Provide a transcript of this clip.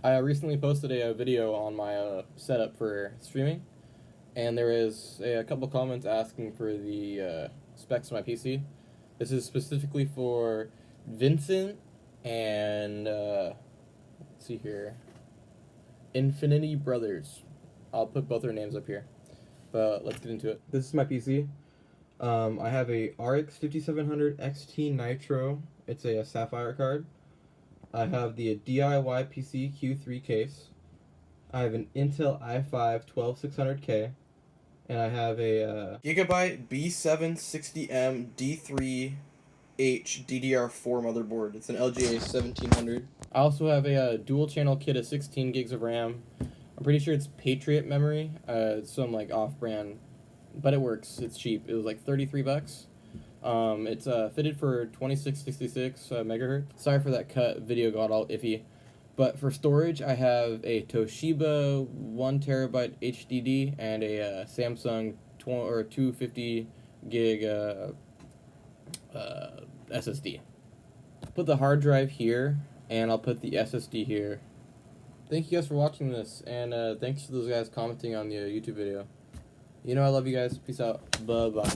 I recently posted a video on my setup for streaming, and there is a couple comments asking for the specs of my PC. This is specifically for Vincent and let's see here, Infinity Brothers. I'll put both their names up here, but let's get into it. This is my PC. I have a RX 5700 XT Nitro. It's a Sapphire card. I have the DIY PC Q3 case. I have an Intel i5 12600K, and I have a Gigabyte B760M D3H DDR4 motherboard. It's an LGA 1700. I also have a dual channel kit of 16 gigs of RAM. I'm pretty sure it's Patriot memory. It's some like off-brand, but it works. It's cheap. It was like $33. It's fitted for 2666 megahertz. Sorry for that cut. Video got all iffy. But for storage, I have a Toshiba 1TB HDD and a Samsung 250 gig SSD. Put the hard drive here, and I'll put the SSD here. Thank you guys for watching this, and thanks to those guys commenting on the YouTube video. You know I love you guys. Peace out. Bye-bye.